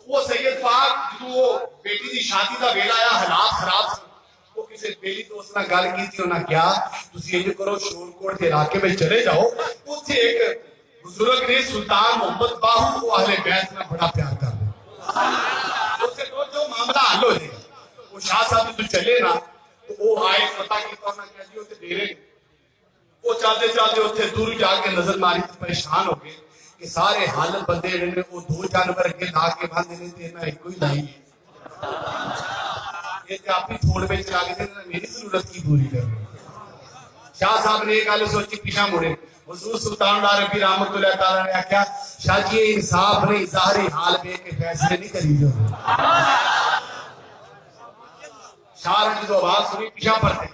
وہ سید پاک جو بیٹی دی شادی دا ویلا آیا حالات خراب سے وہ کسی بیلی دوست نہ گال کی تھی انہاں کیا تسی یہ جو کرو شور کوٹ کے علاقے میں چلے جاؤ اس سے ایک بزرگ نے سلطان محمد باہو کو اہل بیت میں بڑا پیار کر دے اس سے جو معاملہ حل ہو جائے وہ شاہ صاحب تو چلے نا تو وہ آئے پتہ کی تو نہ کہہ دیو تے ڈیرے وہ چاہتے اتنے دور جا کے نظر ماری تو پریشان ہو گئے کہ سارے حالت بندے نے وہ 2 جانور کے لا کے باندھے نے تے میں کوئی نہیں یہ آپ ہی تھوڑ میں چلا کے دینا میری ضرورت کی پوری کرنا شاہ صاحب نے ایک آلے سوچی پیشہ موڑے حضور سلطان عارفین رحمت اللہ تعالیٰ نے کیا شاہ جی انصاف نہیں ظاہری حال میں کے فیصلے نہیں کری جو شاہ رنجی تو آواز سنی پیشہ پڑتے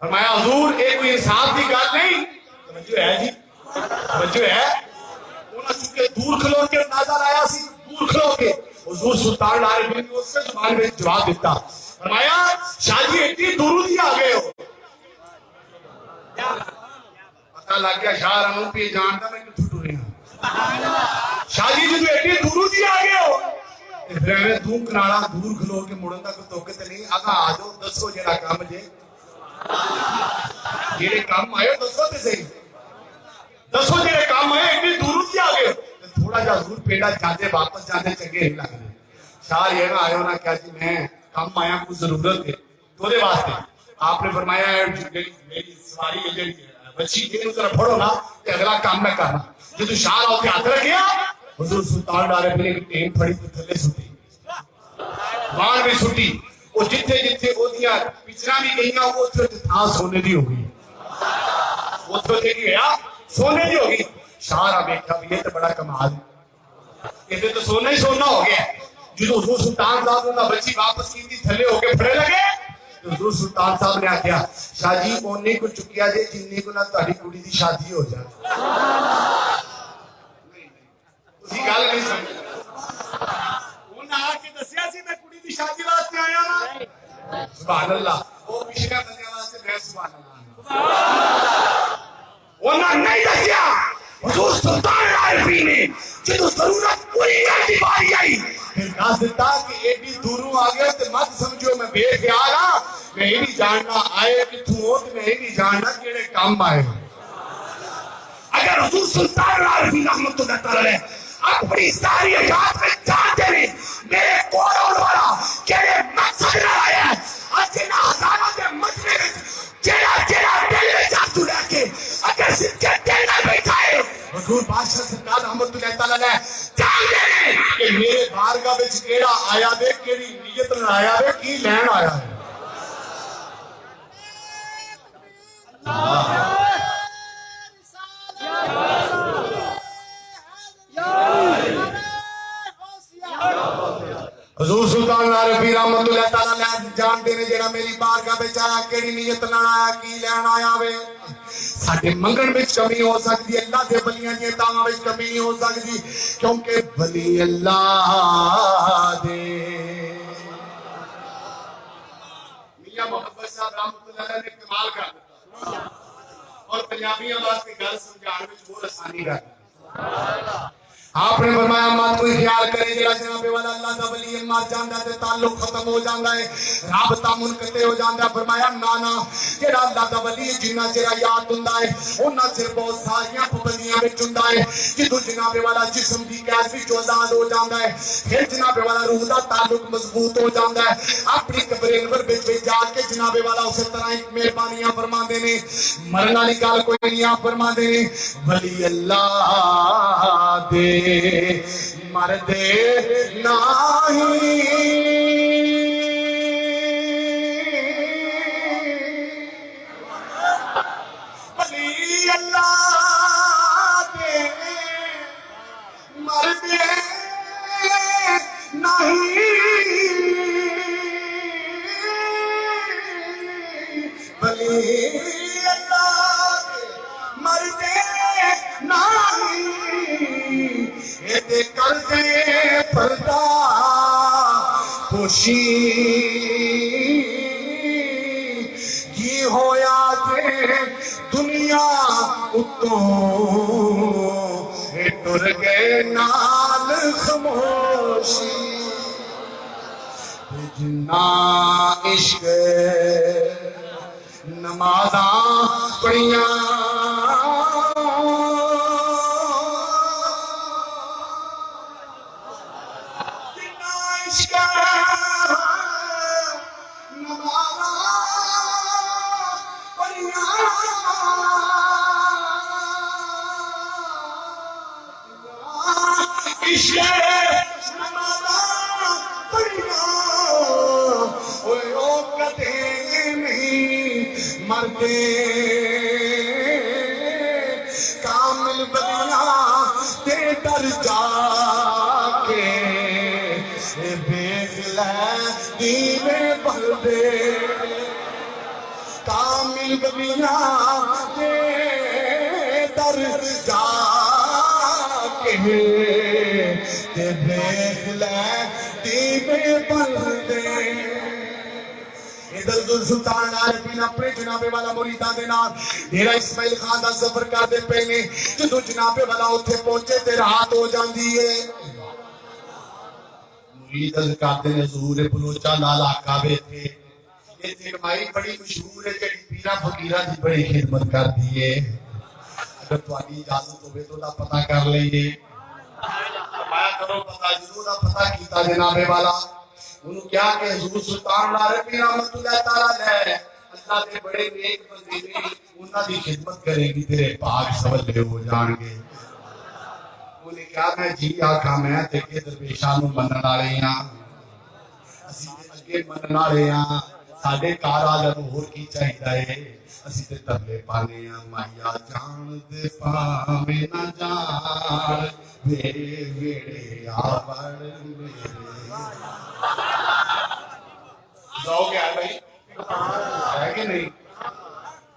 فرمایا حضور ایک کوئی انصاف کی گال نہیں توجہ ہے جی توجہ ہے انہوں چونکہ دور کھلو کے نظر آیا سی دور کھلو کے حضور سلطان عارفین نے اس سے زبان میں جواب دیتا فرمایا شاہ جی اتنی دور ہی آ گئے ہو پتہ پتا لگ گیا شاہ رام پہ جانتا میں کتوں ٹورے ہوں شاہ جی جو ایڈی دوروں جی آ گئے ہو پھر میں دوں کنالا دور کھلو کے مڑن تک توقت نہیں آگا آ جاؤ دسو جیڑا کام جے جیڑے کام آئے دسو تے صحیح دسو جیڑے کام آئے ایڈی دوروں جی آ گئے تھوڑا جا دور پیڑا جاتے واپس جاتے چنگے نہیں لگ رہے شاہ یہ نہ آئے ہونا کیا جی میں کام آیا کچھ ضرورت ہے تو دے واسطے آپ نے فرمایا میری سواری بچی کے ذرا پڑھو نا کہ اگلا کام میں کرنا جو تو شاہ آؤ کے ہاتھ رکھیا حضور سلطان ڈارے پھر ایک ٹیم پھڑی تو تھلے سٹی وان بھی سٹی وہ جتھے جتھے وہ دیا پچھنا بھی گئی نا وہ تھے تھا سونے دی ہوگی وہ تھے گیا سونے دی ہوگی شاہ رہا بیٹھا بھی یہ تو بڑا کمال ہے یہ تو سونا ہی سونا ہو گیا جو حضور سلطان صاحب نے بچی واپس کی تھی تھلے ہو کے پھڑے لگے حضور سلطان صاحب نے آکھیا شاہ جی اونے کو چکیا جے جننے کو نہ تہاڈی کڑی دی شادی ہو جائے اسی گل نہیں سمجھ انہاں آ کے دسیا سی میں کڑی دی شادی واسطے آیا ہاں سبحان اللہ وہ پچھلے بندے واسطے میں سبحان اللہ انہاں نہیں دسیا حضور سلطان عارفین نے جدو ضرورت پوری کر دی باری آئی پھر کہا دیتا کہ ایڈی دوروں آگئے تو مت سمجھو میں بے خیال ہاں میں ہی نہیں جاننا آئے کتوں ہو تو میں ہی نہیں جاننا کیڑے کام آئے اگر حضور سلطان عارفین رحمت اللہ تعالی اپنی ساری حیات میں جانتے ہیں میرے کورون والا کیڑے مقصد نہ آیا ہے اجنا ہزاروں کے مجمع میں جیڑا دل میں جاتو رہ کے اگر سنکے دل نہ بیٹھا ہے حضور بادشاہ سرکار رحمت اللہ تعالیٰ نے جان دے رہے کہ میرے بارگاہ وچ کیڑا آیا دے کیڑی نیت نہ آیا دے کی لین آیا ہے حضور سلطان عارفین رحمت اللہ تعالیٰ نے جان دینے جڑا میری بارگاہ وچ آیا کیڑی نیت نال آیا کی لین آیا وے ساڈے منگن وچ کمی ہو سکتی اللہ دے ولیاں دی تاواں وچ کمی نہیں ہو سکتی کیونکہ ولی اللہ دے میاں محمد صاحب رحمت اللہ نے کمال کر دتا اور پنجابیاں واسطے گل سمجھان وچ بہت آسانی کر آپ نے فرمایا مات کوئی خیال کرے جڑا جناب والا اللہ دا ولی مار جاندا تے تعلق ختم ہو جاندا ہے رابطہ منقطع ہو جاندا فرمایا نانا جڑا اللہ دا ولی جنہ چرا یاد ہوندا ہے اوناں چر بہت ساریاں پابندیاں وچ ہوندا ہے جدوں جناب والا جسم دی قید وچ آزاد ہو جاندا ہے پھر جناب والا روح دا تعلق مضبوط ہو جاندا ہے اپنی قبر انور وچ جا کے جناب والا اسی طرح ایک مہربانیاں فرماندے نے مرن والی گل کوئی نہیں آپ فرماندے نے ولی اللہ دے مردے نہیں ولی اللہ دے مردے نہیں ولی اللہ دے مردے نہیں کر دے پردہ خوشی کی ہویا دے دنیا اتوں ٹر گئے نال خاموشی جنا عشق نمازاں پڑھیاں کامل بدلا تے در جا کے بیٹھ لے دیوے بل دے کامل بدلا تے در جا کے بیٹھ لے دیوے بل دے ادھر سلطان عارفین عارفین اپنے جناب والا مریداں دے نال ڈیرا اسماعیل خان دا سفر کردے پے نے جدوں جناب والا اوتھے پہنچے تے رات ہو جاندی ہے مرید کرتے نے حضور بلوچاں دا علاقہ بیٹھے یہ فرمائی بڑی مشہور ہے جڑی پیرا فقیراں دی بڑی خدمت کردی ہے اگر تہاڈی اجازت ہوے تو دا پتہ کر لئیے فرمایا کرو پتہ جدوں دا پتہ کیتا جناب والا انہوں کیا کہ حضور سلطان العارفین رحمت اللہ تعالی علیہ اللہ دے بڑے نیک بندے نے انہاں دی خدمت کرے گی تیرے پاک سوالے ہو جان گے انہیں کیا میں جی آکھا میں تے کہ درویشاں نوں منن والے ہاں اسی اگے منن والے ہاں ساڈے کاراں نوں ہور کی چاہیدا ہے اسی تے ترلے پانے ہاں مایا جان دے پاویں نہ جان میرے ویڑے آوڑ میرے جاؤ گے آئے بھائی ہے کہ نہیں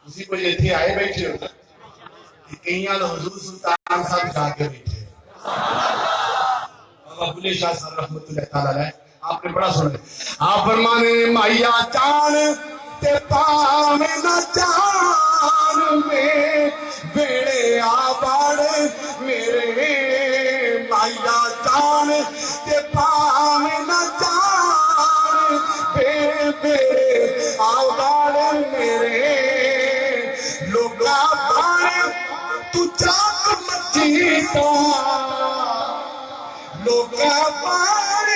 اسی کو یہ تھے آئے بیٹھے ہو کہیں آل حضور سلطان صاحب جا کے بیٹھے بابا بلے شاہ صاحب رحمت اللہ تعالیٰ علیہ آپ نے بڑا سنے آپ فرمانے مائیا چان تے پاویں نہ جان میں بیڑے آباڑ میرے مائیا چان تے پاویں نہ جان بیڑے آباڑ میرے لوگا باڑ تو چاک مچیتا لوگا باڑ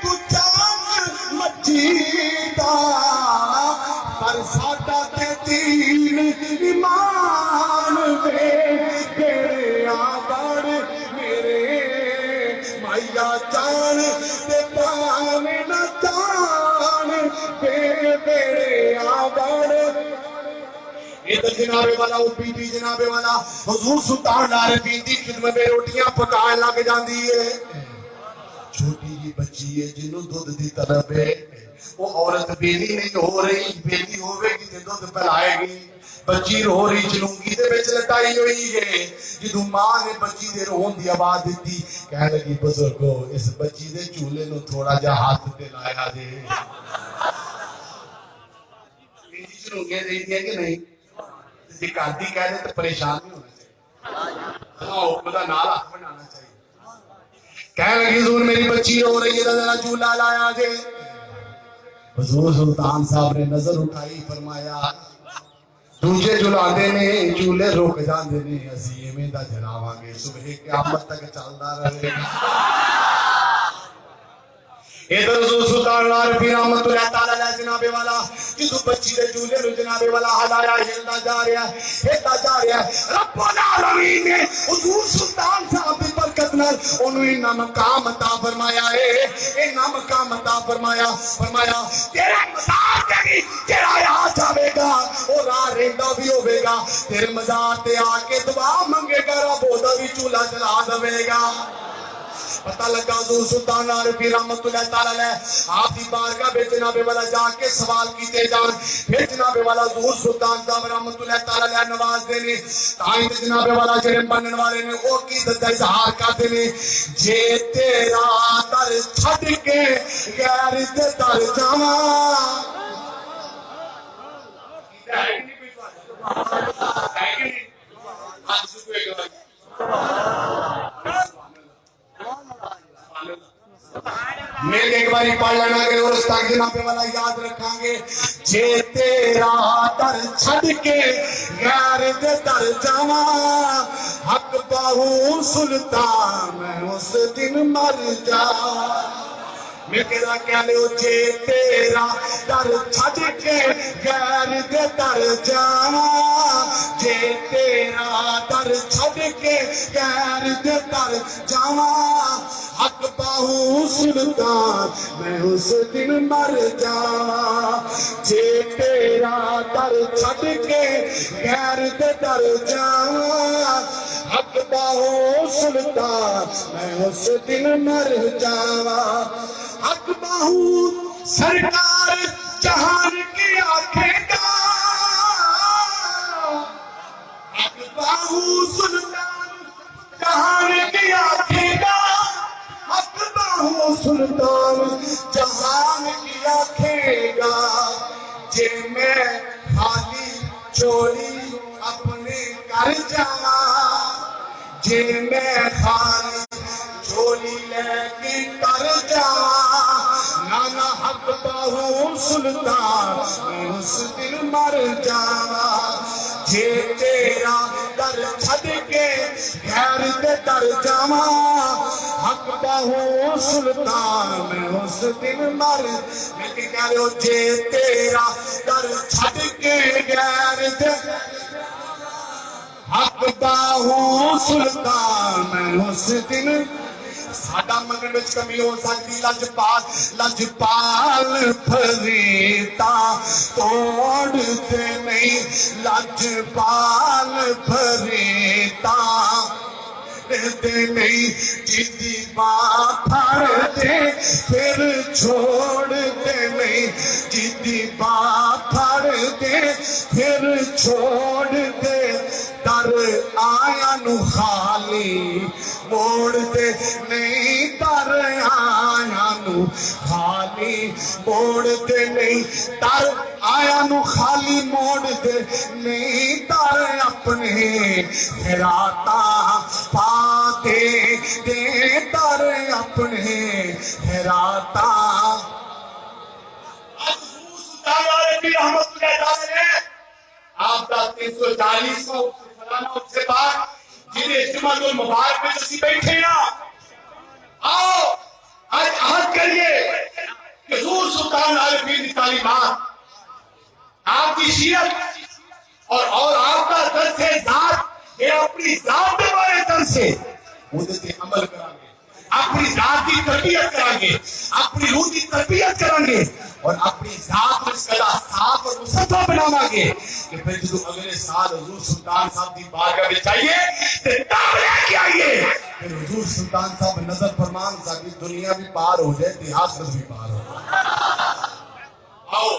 تو چاک مچیتا پر ساڈا تے دین ایمان میں بیڑے آباڑ میرے مائیا جان تے پاویں نہ جان بیڑے آباڑ ادھر جناب والا او پی ٹی جناب والا حضور سلطان العارفین دی خدمت میں روٹیاں پکائے لگ جاندی ہے چھوٹی جی بچی ہے جنوں دودھ دی طلب ہے وہ عورت بیلی نہیں ہو رہی بیلی ہوے گی تے دودھ پلائے گی بچی رو رہی چلونگی دے وچ لٹائی ہوئی ہے جدوں ماں نے بچی دے رون دی آواز دتی کہنے لگی بزرگو اس بچی دے چولہے نو تھوڑا جا ہاتھ تے لایا جے چلونگی دے دیا کہ نہیں دکھاتی کہہ دے تو پریشان نہیں ہونا چاہیے ہاں خدا نال ہاتھ بنانا چاہیے کہنے لگی حضور میری بچی رو رہی ہے ذرا چولہا لایا جے حضور سلطان صاحب نے نظر اٹھائی فرمایا دوجے جلاندے نے چولہے روک جاندے نے اسی ایویں دا جلاواں گے صبح قیامت تک چلدا رہے ادھر حضور سلطان العارفین رحمت اللہ تعالی علیہ جناب والا جدوں بچی دے چولہے نوں جناب والا ہلایا ہلدا جا رہا ہے رب العالمین نے حضور سلطان صاحب دی برکت نال اونوں انہاں مقام عطا فرمایا ہے انہاں مقام عطا فرمایا تیرا مزار تے تیرا آ جاوے گا او راہ رہندا بھی ہوے گا تیرے مزار تے آ کے دعا منگے گا رب اودا بھی چولہا جلا دے گا پتہ لگا حضور سلطان العارفین رحمت اللہ تعالی علیہ آپ کی بارگاہ میں جناب والا جا کے سوال کیتے جان پھر جناب والا حضور سلطان صاحب رحمت اللہ تعالی علیہ نواز دے نے تائیں جناب والا جڑے منن والے نے او کی دا اظہار کرتے نے جے تیرا در چھڈ کے غیر دے در جاواں میں ایک باری پڑھ لینا کہ اور اس تک جناب والا یاد رکھاں گے جے تیرا در چھڈ کے غیر دے در جاواں حق باہو سلطان میں اس دن مر جاواں میں کہا کیا لے جے تیرا در چھڈ کے غیر دے در جاواں جے تیرا در چھڈ کے غیر دے در جاواں حق باہو سلطان میں اس دن مر جاواں جے تیرا در چھڈ کے غیر دے در جاواں حق باہو سلطان میں اس دن مر جاواں حق باہو سرکار جہان کی آنکھیں گا حق باہو سلطان جہان کی آنکھیں گا حق باہو سلطان جہان کی آنکھیں گا جے جے میں خالی چولی لے کے کر جا نانا حق باہو سلطان اس دن مر جا جے تیرا در چھڑ کے غیر دے در جاوا حق باہو سلطان میں اس دن مر میں کہہ رہے ہو جے تیرا در چھڑ کے غیر دے حق باہو سلطان میں اس دن ساڈا منگن وچ کمی ہو سکتی لجپال پھریتا توڑتے نہیں لجپال پھریتا دے نہیں جیتی بات پھڑ دے پھر چھوڑ دے نہیں جیتی بات پھڑ دے پھر چھوڑ دے در آیا نو خالی موڑ دے نہیں در آیا نو خالی موڑ دے نہیں در آیا نو خالی موڑ دے نہیں در اپنے ہراتا پا دے دے در اپنے ہراتا آپ کا 340 فلانا اس سے بعد جنہیں اجتماع المبارک میں جسی بیٹھے نا آؤ آج عہد کریے کہ حضور سلطان عارفین کی تعلیمات آپ کی شیعت اور آپ کا درس ذات یہ اپنی ذات کے بارے درس ہے مدد عمل کرانگے اپنی ذات کی تربیت کرانگے اپنی روح کی تربیت کرانگے اور اپنی ذات کو اس قدر صاف اور مصطفیٰ بناواں گے کہ پھر جو اگلے سال حضور سلطان صاحب دی بارگاہ میں چاہیے تو تاب لے کے آئیے پھر حضور سلطان صاحب نظر فرمان تاکہ دنیا بھی پار ہو جائے تے آخرت بھی پار ہو آؤ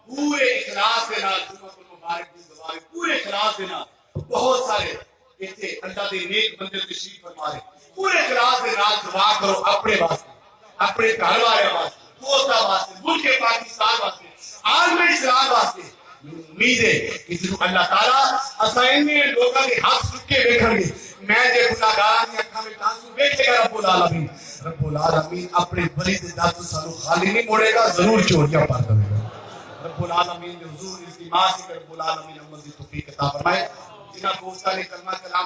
پورے اخلاص کے نال جمعۃ المبارک کی زبان پورے اخلاص کے نال بہت سارے ایتھے اللہ دے نیک بندے تشریف فرما رہے پورے اخلاص کے نال دعا کرو اپنے واسطے اپنے گھر والے واسطے دوستا واسطے ملک پاکستان واسطے عالم اسلام واسطے امید ہے کہ جنہوں اللہ تعالیٰ اسائن میں لوگوں کے ہاتھ سکے بیٹھیں گے میں جے گناہگار کی اکھاں میں تانسو بیٹھے گا رب العالمین اپنے برید داتو سانو خالی نہیں موڑے گا ضرور چوریاں پار کرے گا رب العالمین نے حضور التماس ہے کہ رب العالمین امت دی توفیق عطا فرمائے جنہاں کو اس کا کلمہ کلام